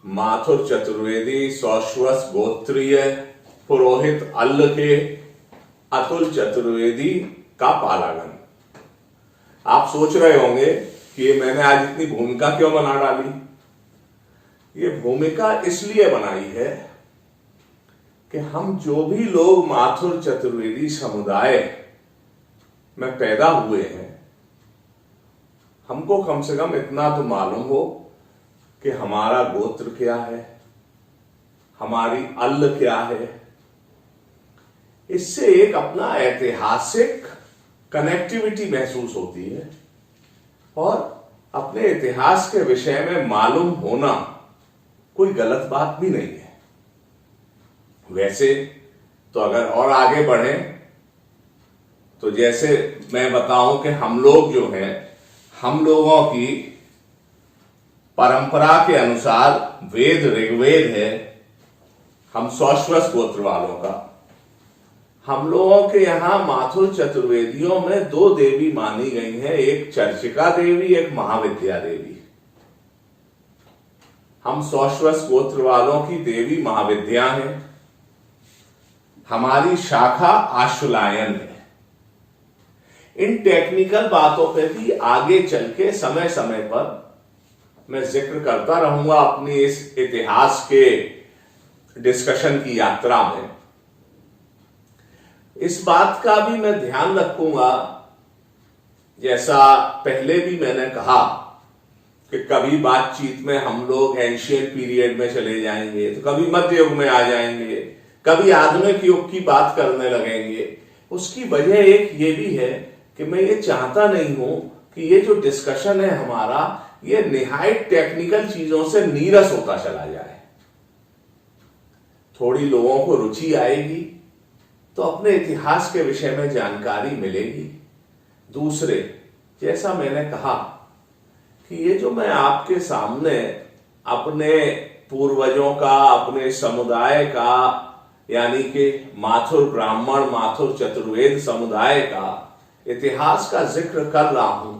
माथुर चतुर्वेदी सौश्वस गोत्रीय पुरोहित अल्ल के अतुल चतुर्वेदी का पालागन। आप सोच रहे होंगे कि ये मैंने आज इतनी भूमिका क्यों बना डाली। ये भूमिका इसलिए बनाई है कि हम जो भी लोग माथुर चतुर्वेदी समुदाय में पैदा हुए हैं, हमको कम से कम इतना तो मालूम हो कि हमारा गोत्र क्या है, हमारी अल्ल क्या है। इससे एक अपना ऐतिहासिक कनेक्टिविटी महसूस होती है और अपने इतिहास के विषय में मालूम होना कोई गलत बात भी नहीं है। वैसे तो अगर और आगे बढ़ें तो जैसे मैं बताऊं कि हम लोग जो हैं, हम लोगों की परंपरा के अनुसार वेद ऋग्वेद है, हम सौश्वस गोत्र वालों का। हम लोगों के यहां माथुर चतुर्वेदियों में दो देवी मानी गई हैं, एक चर्चिका देवी, एक महाविद्या देवी। हम सौश्वस गोत्र वालों की देवी महाविद्या हैं, हमारी शाखा आशुलायन है। इन टेक्निकल बातों पे भी आगे चल के समय समय पर मैं जिक्र करता रहूंगा अपनी इस इतिहास के डिस्कशन की यात्रा में। इस बात का भी मैं ध्यान रखूंगा, जैसा पहले भी मैंने कहा कि कभी बातचीत में हम लोग एंशियंट पीरियड में चले जाएंगे, तो कभी मध्य युग में आ जाएंगे, कभी आधुनिक युग की बात करने लगेंगे। उसकी वजह एक ये भी है कि मैं ये चाहता नहीं हूं कि ये जो डिस्कशन है हमारा, ये निहायत टेक्निकल चीजों से नीरस होता चला जाए। थोड़ी लोगों को रुचि आएगी तो अपने इतिहास के विषय में जानकारी मिलेगी। दूसरे, जैसा मैंने कहा कि ये जो मैं आपके सामने अपने पूर्वजों का, अपने समुदाय का, यानी कि माथुर ब्राह्मण माथुर चतुर्वेद समुदाय का इतिहास का जिक्र कर रहा हूं,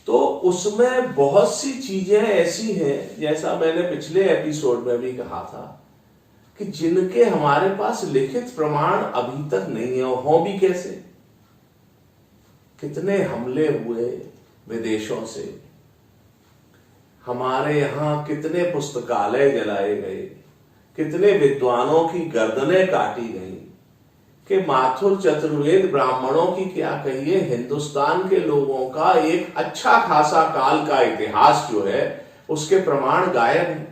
तो उसमें बहुत सी चीजें ऐसी हैं, जैसा मैंने पिछले एपिसोड में भी कहा था, कि जिनके हमारे पास लिखित प्रमाण अभी तक नहीं है। हो भी कैसे? कितने हमले हुए विदेशों से, हमारे यहां कितने पुस्तकालय जलाए गए, कितने विद्वानों की गर्दनें काटी गई, कि माथुर चतुर्वेद ब्राह्मणों की क्या कहिए, हिंदुस्तान के लोगों का एक अच्छा खासा काल का इतिहास जो है उसके प्रमाण गायब हैं।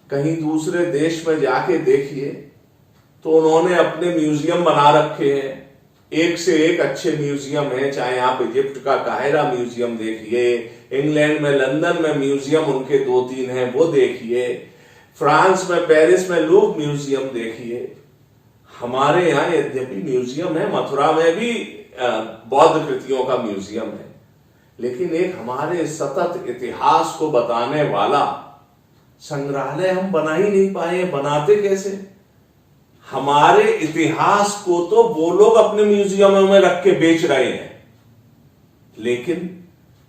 कहीं दूसरे देश में जाके देखिए तो उन्होंने अपने म्यूजियम बना रखे हैं, एक से एक अच्छे म्यूजियम है। चाहे आप इजिप्ट का काहिरा म्यूजियम देखिए, इंग्लैंड में लंदन में म्यूजियम उनके 2-3 हैं, वो देखिए, फ्रांस में पेरिस में लूव म्यूजियम देखिए। हमारे यहाँ यद्यपि म्यूजियम है, मथुरा में भी बौद्ध कृतियों का म्यूजियम है, लेकिन एक हमारे सतत इतिहास को बताने वाला संग्रहालय हम बना ही नहीं पाए। बनाते कैसे? हमारे इतिहास को तो वो लोग अपने म्यूजियमों में रख के बेच रहे हैं, लेकिन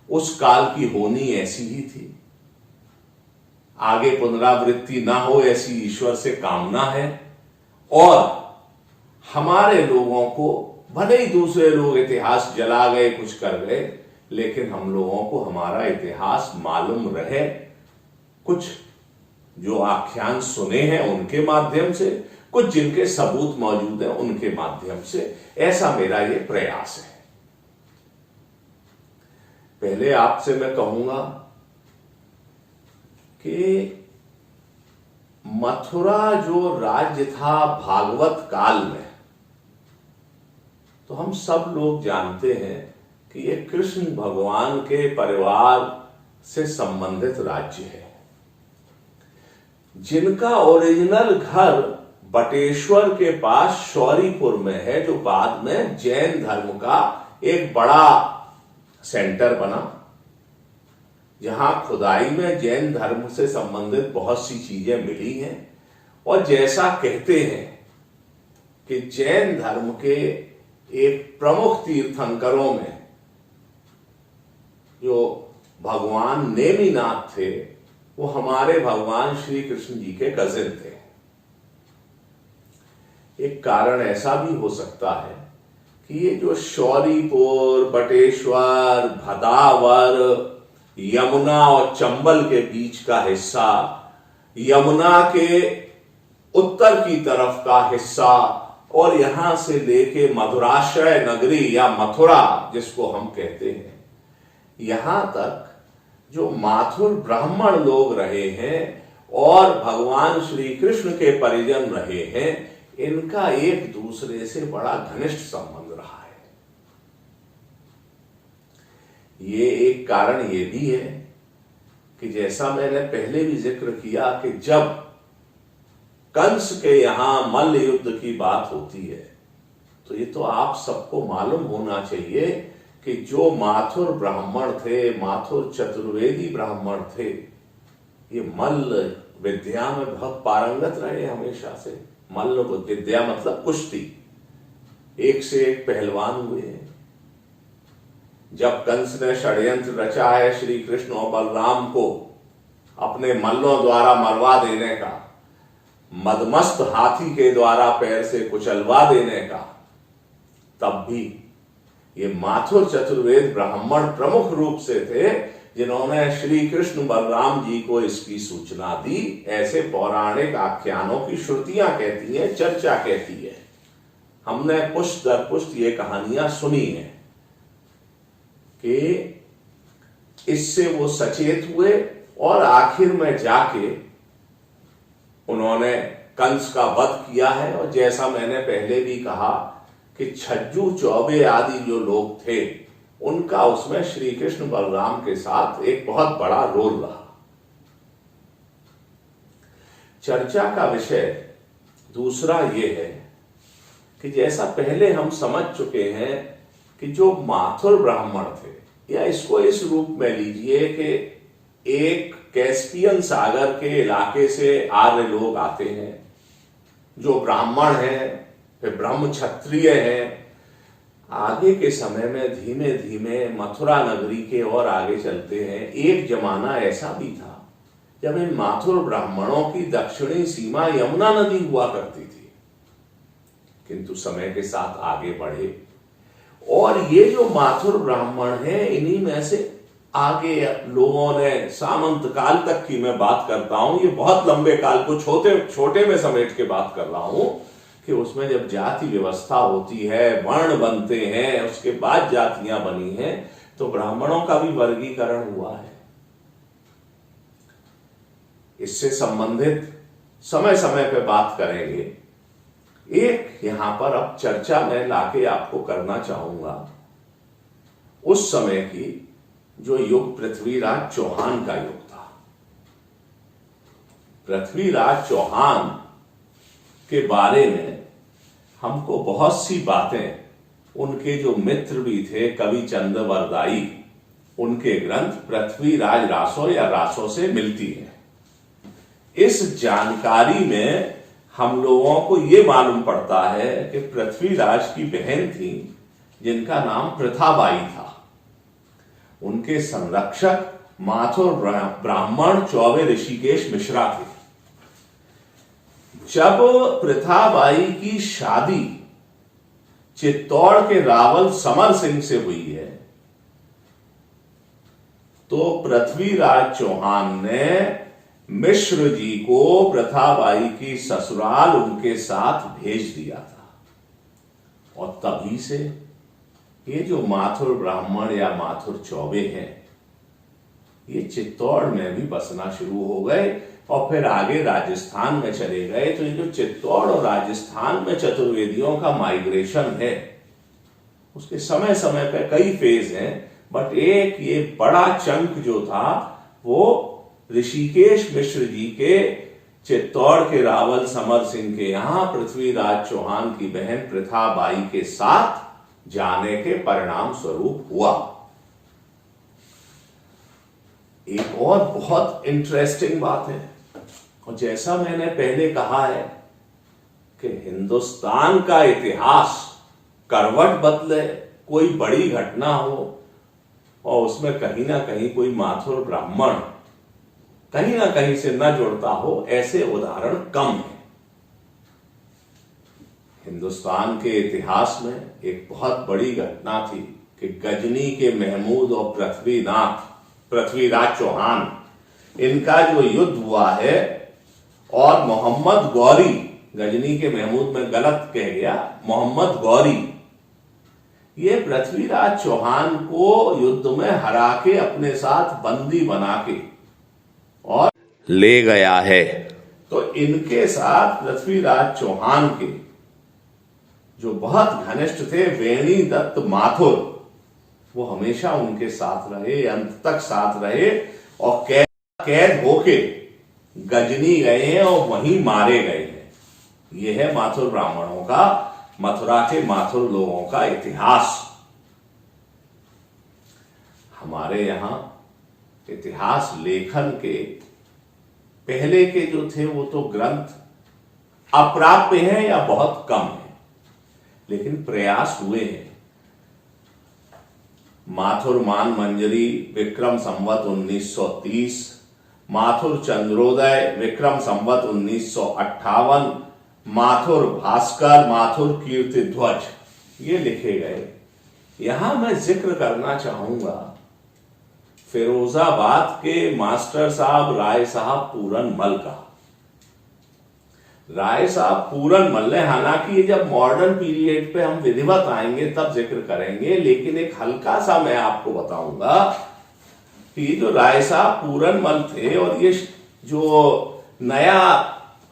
उस काल की होनी ऐसी ही थी। आगे पुनरावृत्ति ना हो ऐसी ईश्वर से कामना है। और हमारे लोगों को भले ही दूसरे लोग इतिहास जला गए, कुछ कर गए, लेकिन हम लोगों को हमारा इतिहास मालूम रहे। कुछ जो आख्यान सुने हैं उनके माध्यम से, कुछ जिनके सबूत मौजूद हैं उनके माध्यम से, ऐसा मेरा ये प्रयास है। पहले आपसे मैं कहूंगा कि मथुरा जो राज्य था भागवत काल में, तो हम सब लोग जानते हैं कि ये कृष्ण भगवान के परिवार से संबंधित राज्य है, जिनका ओरिजिनल घर बटेश्वर के पास शौरीपुर में है, जो बाद में जैन धर्म का एक बड़ा सेंटर बना, जहां खुदाई में जैन धर्म से संबंधित बहुत सी चीजें मिली हैं। और जैसा कहते हैं कि जैन धर्म के एक प्रमुख तीर्थंकरों में जो भगवान नेमिनाथ थे, वो हमारे भगवान श्री कृष्ण जी के कजिन थे। एक कारण ऐसा भी हो सकता है कि ये जो शौरीपुर, बटेश्वर, भदावर, यमुना और चंबल के बीच का हिस्सा, यमुना के उत्तर की तरफ का हिस्सा और यहां से लेके मधुराशय नगरी या मथुरा जिसको हम कहते हैं, यहां तक जो माथुर ब्राह्मण लोग रहे हैं और भगवान श्री कृष्ण के परिजन रहे हैं, इनका एक दूसरे से बड़ा घनिष्ठ संबंध रहा है। ये एक कारण ये भी है कि जैसा मैंने पहले भी जिक्र किया कि जब कंस के यहां मल्ल युद्ध की बात होती है तो ये तो आप सबको मालूम होना चाहिए कि जो माथुर ब्राह्मण थे, माथुर चतुर्वेदी ब्राह्मण थे, ये मल्ल विद्या में बहुत पारंगत रहे हमेशा से। मल्ल विद्या मतलब कुश्ती, एक से एक पहलवान हुए हैं। जब कंस ने षड्यंत्र रचा है श्री कृष्ण और बलराम को अपने मल्लों द्वारा मरवा देने का, मदमस्त हाथी के द्वारा पैर से कुचलवा देने का, तब भी ये माथुर चतुर्वेद ब्राह्मण प्रमुख रूप से थे जिन्होंने श्री कृष्ण बलराम जी को इसकी सूचना दी। ऐसे पौराणिक आख्यानों की श्रुतियां कहती हैं, चर्चा कहती है, हमने पुष्ट दर पुष्ट ये कहानियां सुनी हैं कि इससे वो सचेत हुए और आखिर में जाके उन्होंने कंस का वध किया है। और जैसा मैंने पहले भी कहा कि छज्जू चौबे आदि जो लोग थे, उनका उसमें श्री कृष्ण बलराम के साथ एक बहुत बड़ा रोल रहा। चर्चा का विषय दूसरा ये है कि जैसा पहले हम समझ चुके हैं कि जो माथुर ब्राह्मण थे, या इसको इस रूप में लीजिए कि एक कैस्पियन सागर के इलाके से आर्य लोग आते हैं जो ब्राह्मण हैं, फिर ब्रह्म क्षत्रिय हैं। आगे के समय में धीमे धीमे मथुरा नगरी के और आगे चलते हैं। एक जमाना ऐसा भी था जब इन माथुर ब्राह्मणों की दक्षिणी सीमा यमुना नदी हुआ करती थी, किंतु समय के साथ आगे बढ़े और ये जो माथुर ब्राह्मण हैं, इन्हीं में से आगे लोगों ने सामंत काल तक की मैं बात करता हूं, ये बहुत लंबे काल को छोटे में समेट के बात कर रहा हूं कि उसमें जब जाति व्यवस्था होती है, वर्ण बनते हैं, उसके बाद जातियां बनी हैं, तो ब्राह्मणों का भी वर्गीकरण हुआ है। इससे संबंधित समय समय पे बात करेंगे। एक यहां पर अब चर्चा में लाके आपको करना चाहूंगा उस समय की जो युग पृथ्वीराज चौहान का युग था। पृथ्वीराज चौहान के बारे में हमको बहुत सी बातें उनके जो मित्र भी थे कवि चंद वरदाई, उनके ग्रंथ पृथ्वीराज रासो या रासो से मिलती है। इस जानकारी में हम लोगों को यह मालूम पड़ता है कि पृथ्वीराज की बहन थी जिनका नाम प्रथाबाई था। उनके संरक्षक माथुर ब्राह्मण चौबे ऋषिकेश मिश्रा थे। जब प्रथाबाई की शादी चित्तौड़ के रावल समर सिंह से हुई है तो पृथ्वीराज चौहान ने मिश्र जी को प्रथाबाई की ससुराल उनके साथ भेज दिया था। और तभी से ये जो माथुर ब्राह्मण या माथुर चौबे हैं, ये चित्तौड़ में भी बसना शुरू हो गए और फिर आगे राजस्थान में चले गए। तो ये जो चित्तौड़ और राजस्थान में चतुर्वेदियों का माइग्रेशन है, उसके समय समय पर कई फेज हैं, बट एक ये बड़ा चंक जो था वो ऋषिकेश मिश्र जी के चित्तौड़ के रावल समर सिंह के यहां पृथ्वीराज चौहान की बहन प्रथाबाई के साथ जाने के परिणाम स्वरूप हुआ। एक और बहुत इंटरेस्टिंग बात है, और जैसा मैंने पहले कहा है कि हिंदुस्तान का इतिहास करवट बदले, कोई बड़ी घटना हो, और उसमें कहीं ना कहीं कोई माथुर ब्राह्मण कहीं ना कहीं से न जुड़ता हो, ऐसे उदाहरण कम है। हिंदुस्तान के इतिहास में एक बहुत बड़ी घटना थी कि गजनी के महमूद और पृथ्वीराज चौहान, इनका जो युद्ध हुआ है, और मोहम्मद गौरी, गजनी के महमूद में गलत कह गया, मोहम्मद गौरी, ये पृथ्वीराज चौहान को युद्ध में हरा के अपने साथ बंदी बना के और ले गया है। तो इनके साथ पृथ्वीराज चौहान के जो बहुत घनिष्ठ थे वेणी दत्त माथुर, वो हमेशा उनके साथ रहे, अंत तक साथ रहे, और कैद होके गजनी गए हैं और वहीं मारे गए हैं। यह है माथुर ब्राह्मणों का, मथुरा के माथुर लोगों का इतिहास। हमारे यहां इतिहास लेखन के पहले के जो थे वो तो ग्रंथ अप्राप्य हैं या बहुत कम है, लेकिन प्रयास हुए हैं। माथुर मान मंजरी विक्रम संवत 1930, माथुर चंद्रोदय विक्रम संवत 1958, माथुर भास्कर, माथुर कीर्ति ध्वज, ये लिखे गए। यहां मैं जिक्र करना चाहूंगा फिरोजाबाद के मास्टर साहब राय साहब पूरनमल का। राय साहब पूरनमल ने, हालांकि ये जब मॉडर्न पीरियड पे हम विधिवत आएंगे तब जिक्र करेंगे, लेकिन एक हल्का सा मैं आपको बताऊंगा कि ये जो राय साहब पूरनमल थे, और ये जो नया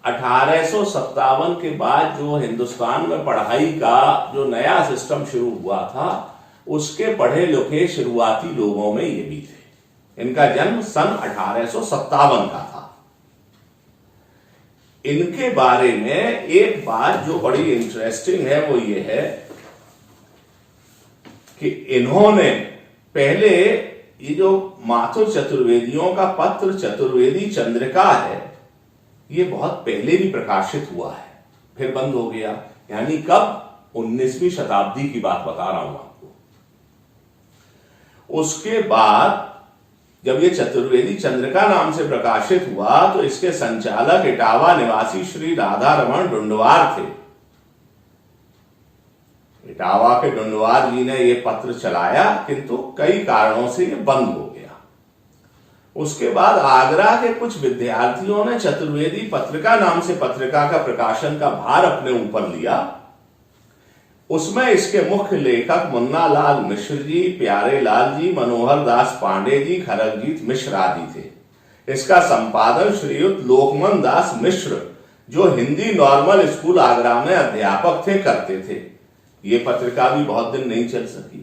1857 के बाद जो हिंदुस्तान में पढ़ाई का जो नया सिस्टम शुरू हुआ था, उसके पढ़े लिखे शुरुआती लोगों में ये भी थे। इनका जन्म सन 1857 का था। इनके बारे में एक बात जो बड़ी इंटरेस्टिंग है वो ये है कि इन्होंने पहले ये जो माथुर चतुर्वेदियों का पत्र चतुर्वेदी चंद्रिका है, ये बहुत पहले भी प्रकाशित हुआ है, फिर बंद हो गया। यानी कब? 19वीं शताब्दी की बात बता रहा हूं आपको। उसके बाद जब ये चतुर्वेदी चंद्रिका नाम से प्रकाशित हुआ तो इसके संचालक इटावा निवासी श्री राधा रमन डुंडवार थे। इटावा के डुंडवार जी ने यह पत्र चलाया, किंतु कई कारणों से यह बंद हो गया। उसके बाद आगरा के कुछ विद्यार्थियों ने चतुर्वेदी पत्रिका नाम से पत्रिका का प्रकाशन का भार अपने ऊपर लिया। उसमें इसके मुख्य लेखक मुन्ना लाल मिश्र जी, प्यारे लाल जी, मनोहर दास पांडे जी, खरगजीत मिश्र आदि थे। इसका संपादन श्रीयुत लोकमन दास मिश्र, जो हिंदी नॉर्मल स्कूल आगरा में अध्यापक थे, करते थे। ये पत्रिका भी बहुत दिन नहीं चल सकी।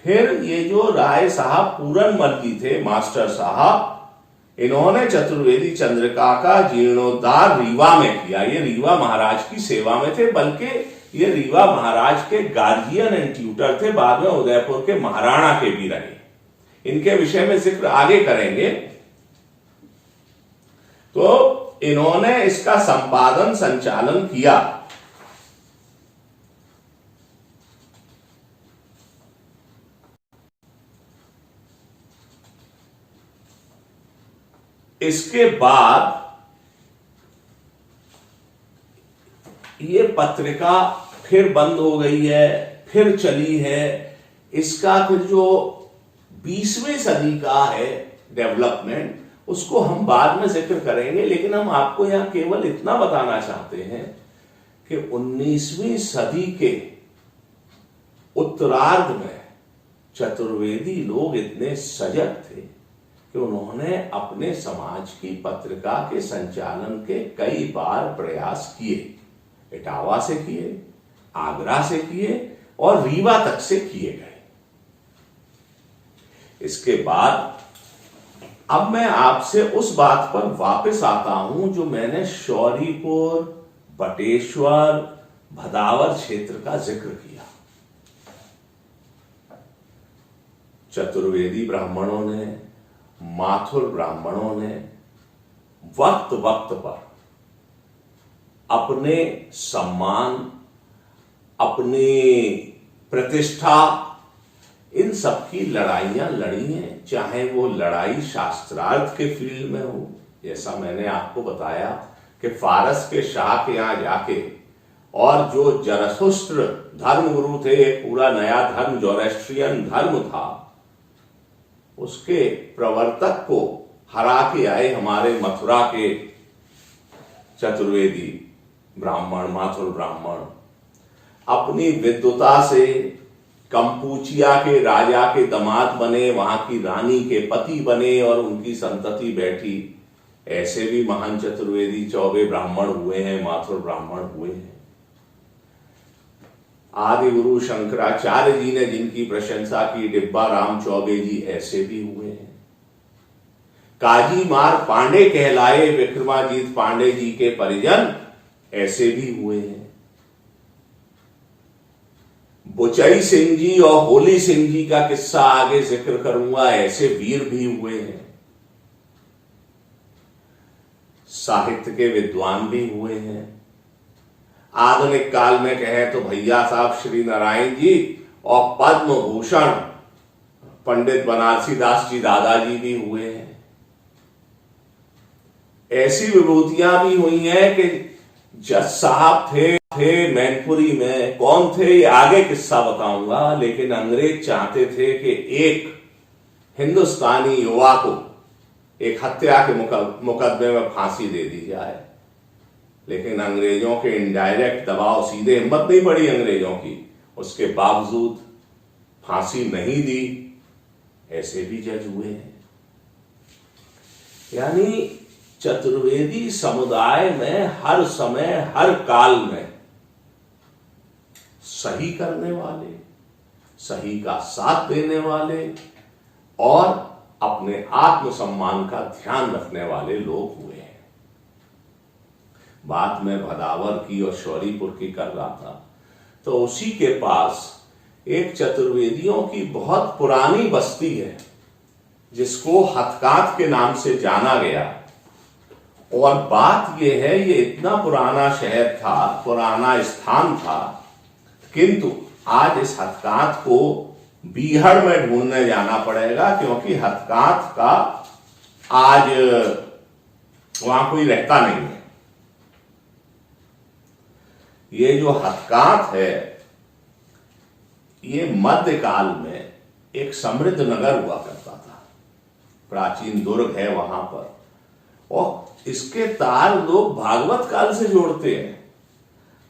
फिर ये जो राय साहब पूरनमल जी थे, मास्टर साहब, इन्होंने चतुर्वेदी चंद्रिका का जीर्णोद्धार रीवा में किया। ये रीवा महाराज की सेवा में थे, बल्कि ये रीवा महाराज के गार्जियन एंड ट्यूटर थे, बाद में उदयपुर के महाराणा के भी रहे। इनके विषय में जिक्र आगे करेंगे। तो इन्होंने इसका संपादन संचालन किया। इसके बाद ये पत्रिका फिर बंद हो गई है, फिर चली है। इसका फिर जो 20वीं सदी का है डेवलपमेंट, उसको हम बाद में जिक्र करेंगे, लेकिन हम आपको यहां केवल इतना बताना चाहते हैं कि 19वीं सदी के उत्तरार्ध में चतुर्वेदी लोग इतने सजग थे कि उन्होंने अपने समाज की पत्रिका के संचालन के कई बार प्रयास किए। इटावा से किए, आगरा से किए और रीवा तक से किए गए। इसके बाद अब मैं आपसे उस बात पर वापस आता हूं जो मैंने शौरीपुर, बटेश्वर, भदावर क्षेत्र का जिक्र किया। चतुर्वेदी ब्राह्मणों ने, माथुर ब्राह्मणों ने वक्त वक्त पर अपने सम्मान, अपनी प्रतिष्ठा इन सबकी लड़ाइयां लड़ी हैं, चाहे वो लड़ाई शास्त्रार्थ के फील्ड में हो, जैसा मैंने आपको बताया कि फारस के शाह के यहां जाके और जो जरथुस्त्र धर्मगुरु थे, एक पूरा नया धर्म जोरेस्ट्रियन धर्म था, उसके प्रवर्तक को हरा के आए हमारे मथुरा के चतुर्वेदी ब्राह्मण, माथुर ब्राह्मण। अपनी विद्वता से कंपूचिया के राजा के दामाद बने, वहां की रानी के पति बने और उनकी संतति बैठी। ऐसे भी महान चतुर्वेदी चौबे ब्राह्मण हुए हैं, माथुर ब्राह्मण हुए हैं। आदि गुरु शंकराचार्य जी ने जिनकी प्रशंसा की, डिब्बा राम चौबे जी, ऐसे भी हुए हैं। काजी मार पांडे कहलाए विक्रमाजीत पांडे जी के परिजन, ऐसे भी हुए हैं। बुचई सिंह जी और होली सिंह जी का किस्सा आगे जिक्र करूंगा, ऐसे वीर भी हुए हैं। साहित्य के विद्वान भी हुए हैं। आधुनिक काल में कहें तो भैया साहब श्री नारायण जी और पद्म भूषण पंडित बनारसी दास जी दादाजी भी हुए हैं। ऐसी विभूतियां भी हुई हैं कि जज साहब थे मैनपुरी में, कौन थे ये आगे किस्सा बताऊंगा, लेकिन अंग्रेज चाहते थे कि एक हिंदुस्तानी युवा को एक हत्या के मुकदमे में फांसी दे दी जाए, लेकिन अंग्रेजों के इनडायरेक्ट दबाव, सीधे हिम्मत नहीं पड़ी अंग्रेजों की, उसके बावजूद फांसी नहीं दी। ऐसे भी जज हुए हैं। यानी चतुर्वेदी समुदाय में हर समय हर काल में सही करने वाले, सही का साथ देने वाले और अपने आत्मसम्मान का ध्यान रखने वाले लोग हुए हैं। बात में भदावर की और शौरीपुर की कर रहा था, तो उसी के पास एक चतुर्वेदियों की बहुत पुरानी बस्ती है जिसको हथकात के नाम से जाना गया। और बात यह है, ये इतना पुराना शहर था, पुराना स्थान था, किंतु आज इस हथकात को बीहड़ में ढूंढने जाना पड़ेगा, क्योंकि हथकात का आज वहां कोई रहता नहीं है। ये जो हथकात है, ये मध्यकाल में एक समृद्ध नगर हुआ करता था, प्राचीन दुर्ग है वहां पर, और इसके तार लोग भागवत काल से जोड़ते हैं।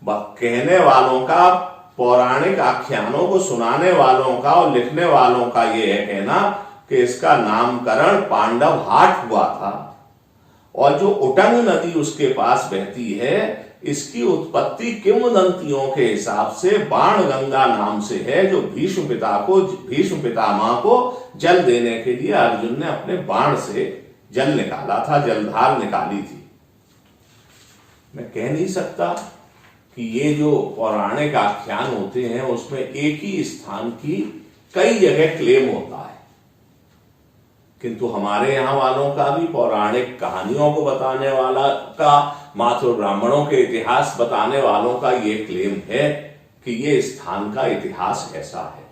कहने वालों का, पौराणिक आख्यानों को सुनाने वालों का और लिखने वालों का यह है कहना कि इसका नामकरण पांडव हाट हुआ था, और जो उटंग नदी उसके पास बहती है, इसकी उत्पत्ति किंवदंतियों के हिसाब से बाण गंगा नाम से है, जो भीष्म पितामह को जल देने के लिए अर्जुन ने अपने बाण से जल निकाला था, जलधार निकाली थी। मैं कह नहीं सकता कि ये जो पौराणिक आख्यान होते हैं उसमें एक ही स्थान की कई जगह क्लेम होता है, किंतु हमारे यहां वालों का भी पौराणिक कहानियों को बताने वाला का, माथुर ब्राह्मणों के इतिहास बताने वालों का ये क्लेम है कि ये स्थान का इतिहास ऐसा है।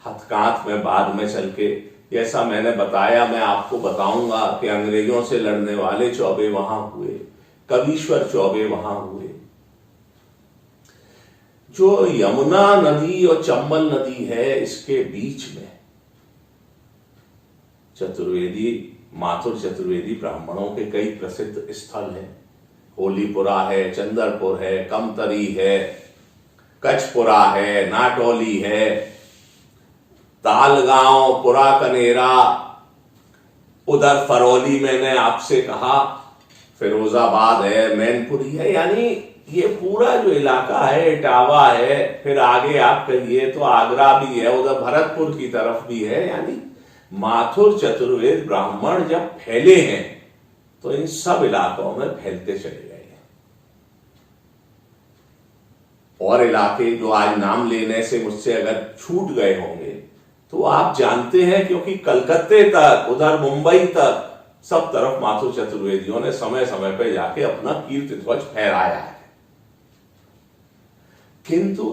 हथकात में बाद में चल के, जैसा मैंने बताया, मैं आपको बताऊंगा कि अंग्रेजों से लड़ने वाले चौबे वहां हुए, कवीश्वर चौबे वहां हुए। जो यमुना नदी और चंबल नदी है, इसके बीच में चतुर्वेदी, माथुर चतुर्वेदी ब्राह्मणों के कई प्रसिद्ध स्थल हैं। होलीपुरा है, चंदरपुर है, कमतरी है, कचपुरा है, नाटोली है, तालगांव, पुरा कनेरा, उधर फरौली मैंने आपसे कहा, फिरोजाबाद है, मैनपुरी है। यानी ये पूरा जो इलाका है, इटावा है, फिर आगे आप कहिए तो आगरा भी है, उधर भरतपुर की तरफ भी है। यानी माथुर चतुर्वेद ब्राह्मण जब फैले हैं तो इन सब इलाकों में फैलते चले गए हैं। और इलाके जो आज नाम लेने से मुझसे अगर छूट गए होंगे तो आप जानते हैं, क्योंकि कलकत्ते तक, उधर मुंबई तक, सब तरफ माथुर चतुर्वेदियों ने समय समय पर जाके अपना कीर्ति ध्वज फहराया है। किंतु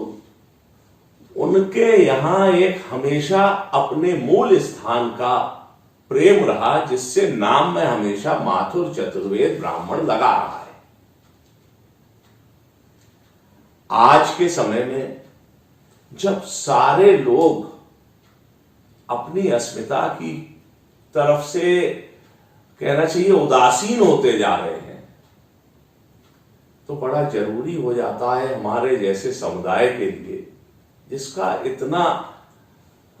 उनके यहां एक हमेशा अपने मूल स्थान का प्रेम रहा, जिससे नाम में हमेशा माथुर चतुर्वेद ब्राह्मण लगा रहा है। आज के समय में जब सारे लोग अपनी अस्मिता की तरफ से कहना चाहिए उदासीन होते जा रहे हैं, तो बड़ा जरूरी हो जाता है हमारे जैसे समुदाय के लिए, जिसका इतना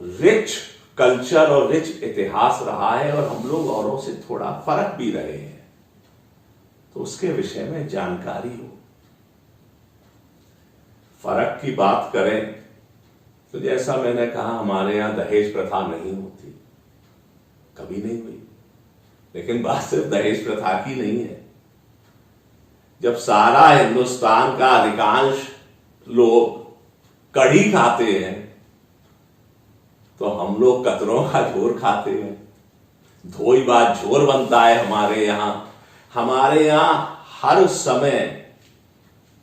रिच कल्चर और रिच इतिहास रहा है और हम लोग औरों से थोड़ा फर्क भी रहे हैं, तो उसके विषय में जानकारी हो। फर्क की बात करें तो जैसा मैंने कहा, हमारे यहां दहेज प्रथा नहीं होती, कभी नहीं हुई। लेकिन बात सिर्फ दहेज प्रथा की नहीं है। जब सारा हिंदुस्तान का अधिकांश लोग कढ़ी खाते हैं, तो हम लोग कतरों का झोर खाते हैं। धोई बात झोर बनता है हमारे यहां। हमारे यहां हर समय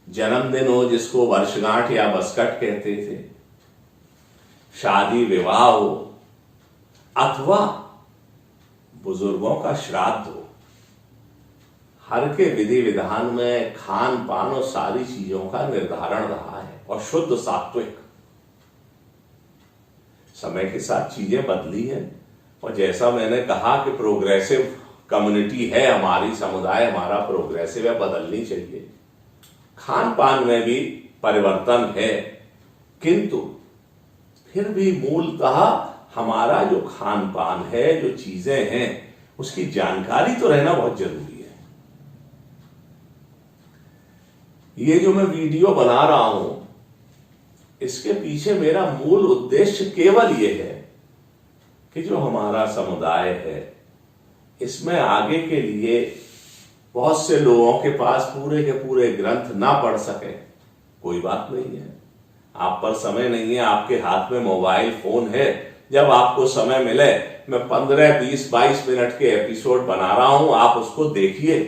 जन्मदिन हो, जिसको वर्षगांठ या बसकट कहते थे, शादी विवाह हो, अथवा बुजुर्गों का श्राद्ध हो, हर के विधि विधान में खान पान और सारी चीजों का निर्धारण रहा है, और शुद्ध सात्विक। समय के साथ चीजें बदली हैं, और जैसा मैंने कहा कि प्रोग्रेसिव कम्युनिटी है हमारी, समुदाय हमारा प्रोग्रेसिव है, बदलनी चाहिए। खान पान में भी परिवर्तन है, किंतु फिर भी मूलतः हमारा जो खान पान है, जो चीजें हैं, उसकी जानकारी तो रहना बहुत जरूरी है। ये जो मैं वीडियो बना रहा हूं, इसके पीछे मेरा मूल उद्देश्य केवल ये है कि जो हमारा समुदाय है, इसमें आगे के लिए बहुत से लोगों के पास पूरे के पूरे ग्रंथ ना पढ़ सके, कोई बात नहीं है। आप पर समय नहीं है, आपके हाथ में मोबाइल फोन है, जब आपको समय मिले, मैं 15, 20, 22 मिनट के एपिसोड बना रहा हूं, आप उसको देखिए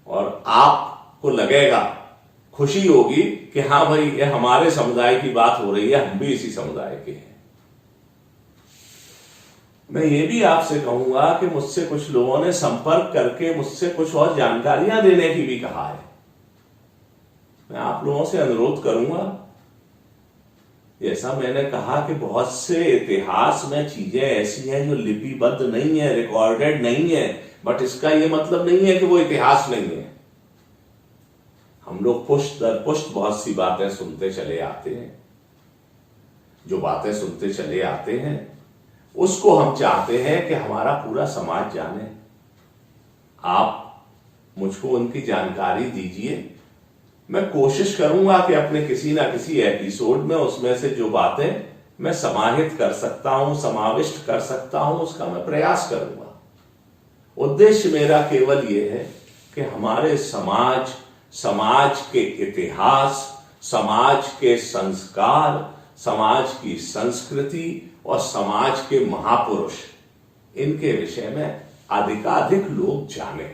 और आपको लगेगा, खुशी होगी कि हाँ भाई, ये हमारे समुदाय की बात हो रही है, हम भी इसी समुदाय के हैं। मैं ये भी आपसे कहूंगा कि मुझसे कुछ लोगों ने संपर्क करके मुझसे कुछ और जानकारियां देने की भी कहा है। मैं आप लोगों से अनुरोध करूंगा, जैसा मैंने कहा कि बहुत से इतिहास में चीजें ऐसी हैं जो लिपिबद्ध नहीं है, रिकॉर्डेड नहीं है, बट इसका यह मतलब नहीं है कि वो इतिहास नहीं है। हम लोग पुष्ट दर पुष्ट बहुत सी बातें सुनते चले आते हैं। जो बातें सुनते चले आते हैं, उसको हम चाहते हैं कि हमारा पूरा समाज जाने। आप मुझको उनकी जानकारी दीजिए, मैं कोशिश करूंगा कि अपने किसी ना किसी एपिसोड में उसमें से जो बातें मैं समाहित कर सकता हूं, समाविष्ट कर सकता हूं, उसका मैं प्रयास करूंगा। उद्देश्य मेरा केवल यह है कि हमारे समाज के इतिहास, समाज के संस्कार, समाज की संस्कृति और समाज के महापुरुष, इनके विषय में अधिकाधिक लोग जाने।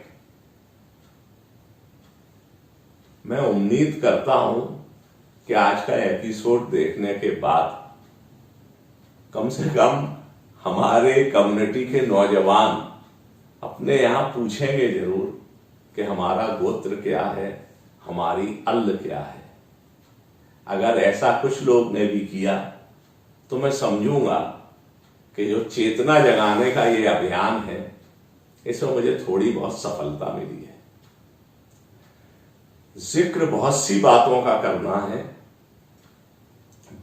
मैं उम्मीद करता हूं कि आज का एपिसोड देखने के बाद कम से कम हमारे कम्युनिटी के नौजवान अपने यहां पूछेंगे जरूर कि हमारा गोत्र क्या है, हमारी अल्ल क्या है। अगर ऐसा कुछ लोग ने भी किया तो मैं समझूंगा कि जो चेतना जगाने का ये अभियान है, इसमें मुझे थोड़ी बहुत सफलता मिली है। जिक्र बहुत सी बातों का करना है,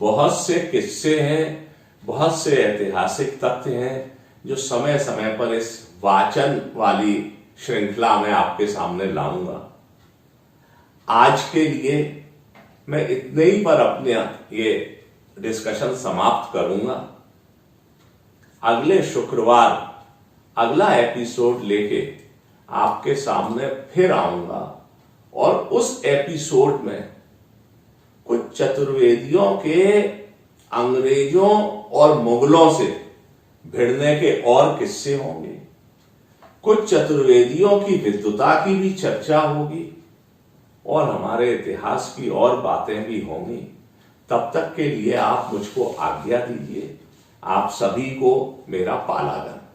बहुत से किस्से हैं, बहुत से ऐतिहासिक तथ्य हैं जो समय समय पर इस वाचन वाली श्रृंखला में आपके सामने लाऊंगा। आज के लिए मैं इतने ही पर अपने ये डिस्कशन समाप्त करूंगा। अगले शुक्रवार अगला एपिसोड लेके आपके सामने फिर आऊंगा, और उस एपिसोड में कुछ चतुर्वेदियों के अंग्रेजों और मुगलों से भिड़ने के और किस्से होंगे। कुछ चतुर्वेदियों की विद्वता की भी चर्चा होगी, और हमारे इतिहास की और बातें भी होंगी। तब तक के लिए आप मुझको आज्ञा दीजिए। आप सभी को मेरा पालागन।